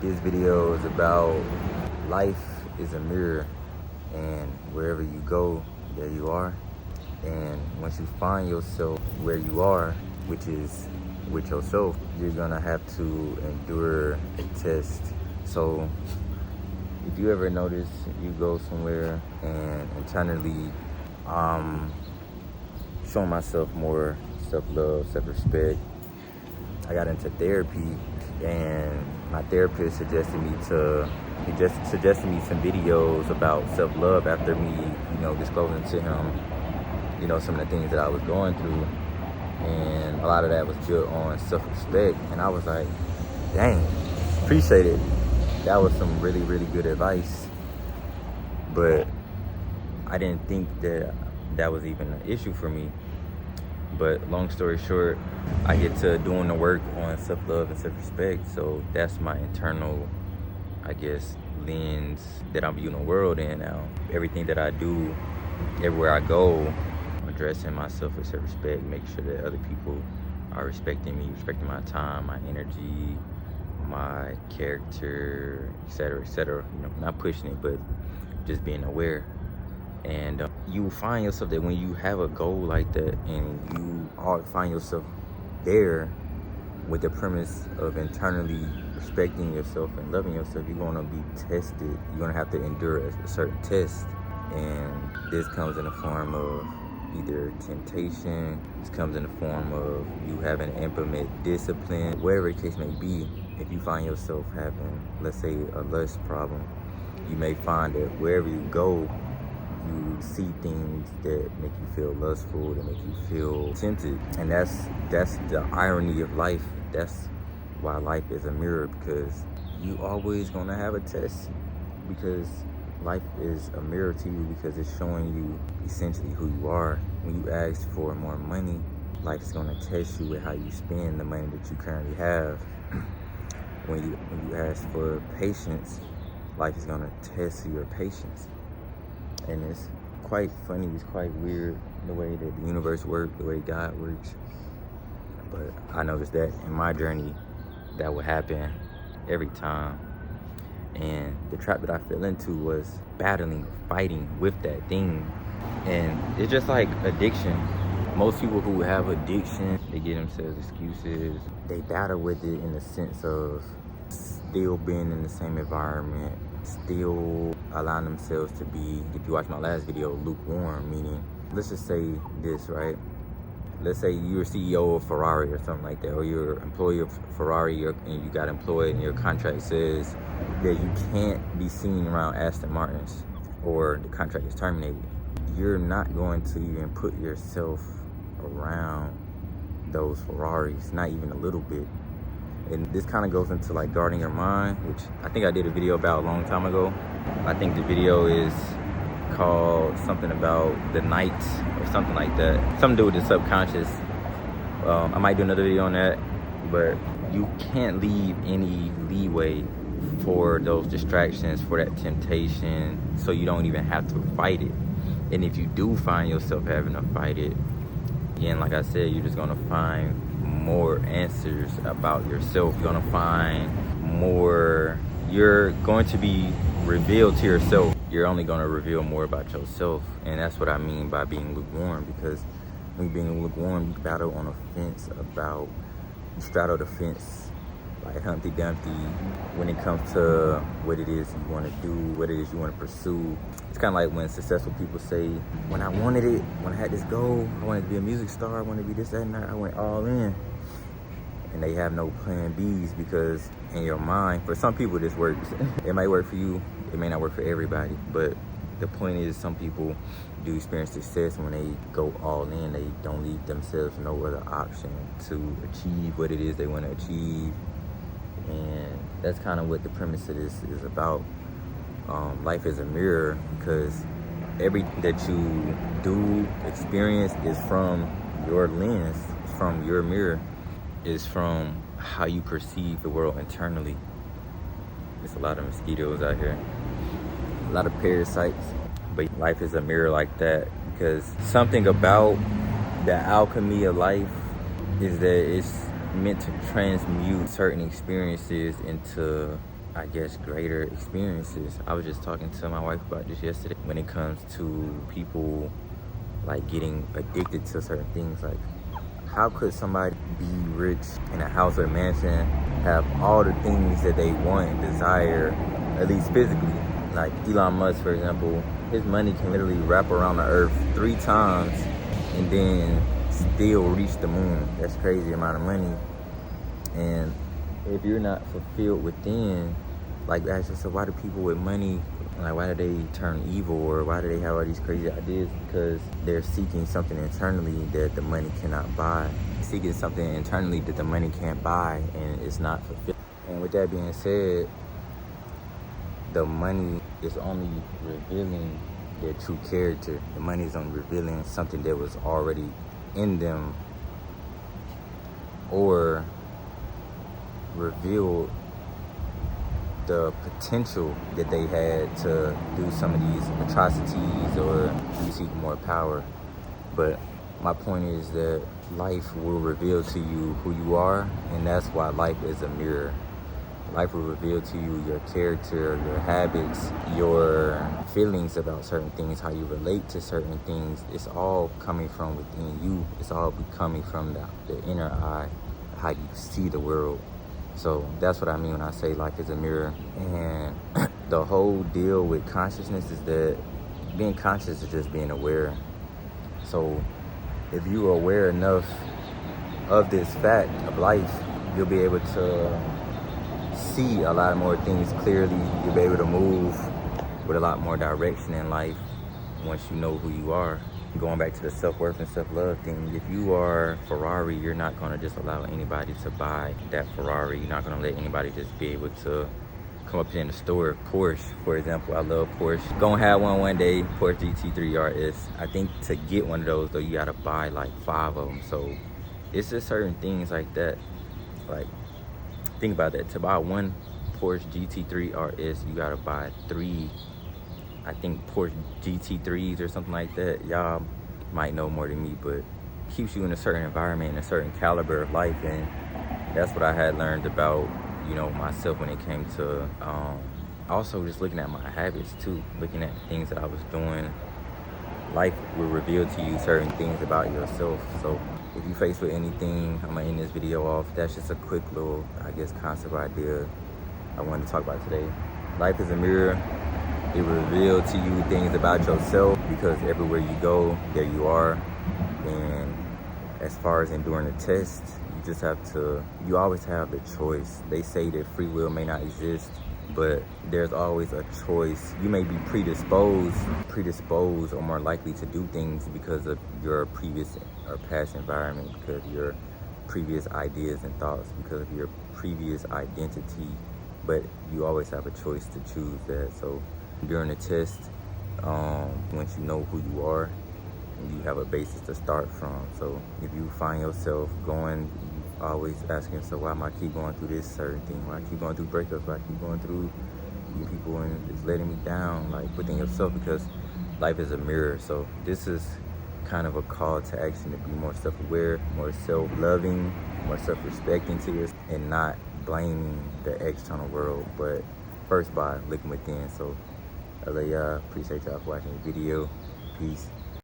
This video is about life is a mirror, and wherever you go, there you are. And once you find yourself where you are, which is with yourself, you're gonna have to endure a test. So if you ever notice you go somewhere and internally showing myself more self-love, self-respect, I got into therapy, and my therapist suggested me some videos about self-love after me, disclosing to him, some of the things that I was going through. And a lot of that was built on self-respect. And I was like, dang, appreciate it. That was some really, really good advice. But I didn't think that that was even an issue for me. But long story short, I get to doing the work on self-love and self-respect. So that's my internal, I guess, lens that I'm viewing the world in now. Everything that I do, everywhere I go, I'm addressing myself with self-respect, make sure that other people are respecting me, respecting my time, my energy, my character, etc., etc. Not pushing it, but just being aware. And you find yourself that when you have a goal like that and you all find yourself there with the premise of internally respecting yourself and loving yourself, you're going to be tested. You're going to have to endure a certain test. And this comes in the form of either temptation, this comes in the form of you having to implement discipline, whatever the case may be. If you find yourself having, let's say, a lust problem, you may find that wherever you go, you see things that make you feel lustful, that make you feel tempted. And that's the irony of life. That's why life is a mirror, because you always gonna have a test, because life is a mirror to you, because it's showing you essentially who you are. When you ask for more money, life's gonna test you with how you spend the money that you currently have. When you ask for patience, life is gonna test your patience. And it's quite funny, it's quite weird the way that the universe works, the way God works. But I noticed that in my journey, that would happen every time. And the trap that I fell into was battling, fighting with that thing. And it's just like addiction. Most people who have addiction, they give themselves excuses. They battle with it in the sense of still being in the same environment, still allowing themselves to be, if you watch my last video, lukewarm, meaning, let's just say this, right? Let's say you're CEO of Ferrari or something like that, or you're an employee of Ferrari, and you got employed and your contract says that you can't be seen around Aston Martins, or the contract is terminated. You're not going to even put yourself around those Ferraris, not even a little bit. And this kind of goes into like guarding your mind, which I think I did a video about a long time ago. I think the video is called something about the night or something like that. Something to do with the subconscious. I might do another video on that, but you can't leave any leeway for those distractions, for that temptation, so you don't even have to fight it. And if you do find yourself having to fight it, again, like I said, you're just gonna find more answers about yourself. You're gonna find more, you're going to be revealed to yourself. You're only gonna reveal more about yourself. And that's what I mean by being lukewarm, because when you're being lukewarm, you battle on a fence about, you straddle the fence like Humpty Dumpty when it comes to what it is you want to do, what it is you want to pursue. It's kind of like when successful people say, when I wanted it, when I had this goal, I wanted to be a music star, I wanted to be this, that, and that, I went all in. And they have no plan Bs, because in your mind, for some people this works. It might work for you, it may not work for everybody, but the point is, some people do experience success when they go all in. They don't leave themselves no other option to achieve what it is they want to achieve. And that's kind of what the premise of this is about. Life is a mirror, because everything that you do experience is from your lens, it's from your mirror, is from how you perceive the world internally. There's a lot of mosquitoes out here, a lot of parasites, but life is a mirror like that, because something about the alchemy of life is that it's meant to transmute certain experiences into I guess, greater experiences. I was just talking to my wife about this yesterday. When it comes to people like getting addicted to certain things, like how could somebody be rich in a house or a mansion, have all the things that they want and desire, at least physically? Like Elon Musk, for example, his money can literally wrap around the earth 3 times and then still reach the moon. That's crazy amount of money. And if you're not fulfilled within, like, ask yourself, why do people with money, like, why do they turn evil, or why do they have all these crazy ideas? Because they're seeking something internally that the money cannot buy. Seeking something internally that the money can't buy, and it's not fulfilled. And with that being said, the money is only revealing their true character. The money is only revealing something that was already in them, or revealed the potential that they had to do some of these atrocities or seek more power. But my point is that life will reveal to you who you are, and that's why life is a mirror. Life will reveal to you your character, your habits, your feelings about certain things, how you relate to certain things. It's all coming from within you. It's all coming from the inner eye, how you see the world. So that's what I mean when I say life is a mirror. And the whole deal with consciousness is that being conscious is just being aware. So if you're aware enough of this fact of life, you'll be able to see a lot more things clearly. You'll be able to move with a lot more direction in life once you know who you are. Going back to the self-worth and self-love thing, if you are Ferrari, you're not going to just allow anybody to buy that Ferrari. You're not going to let anybody just be able to come up in the store. Porsche, for example, I love Porsche. Gonna have one day, Porsche GT3 RS. I think to get one of those, though, you got to buy like 5 of them. So it's just certain things like that. Like, think about that. To buy one Porsche GT3 RS, you got to buy 3, I think, Porsche GT3s or something like that. Y'all might know more than me, but keeps you in a certain environment and a certain caliber of life. And that's what I had learned about, you know, myself when it came to also just looking at my habits too, looking at the things that I was doing. Life will reveal to you certain things about yourself. So if you faced with anything, I'm gonna end this video off. That's just a quick little, I guess, concept idea I wanted to talk about today. Life is a mirror. It will reveal to you things about yourself, because everywhere you go, there you are. And as far as enduring the test, you always have the choice. They say that free will may not exist, but there's always a choice. You may be predisposed or more likely to do things because of your previous or past environment, because of your previous ideas and thoughts, because of your previous identity, but you always have a choice to choose that. So during the test, once you know who you are, you have a basis to start from. So if you find yourself always asking yourself, why am I keep going through this certain thing? Why I keep going through breakups? Why I keep going through people and it's letting me down? Like, within yourself, because life is a mirror. So this is kind of a call to action to be more self-aware, more self-loving, more self-respecting to yourself, and not blaming the external world, but first by looking within. So I love y'all. Appreciate y'all for watching the video. Peace.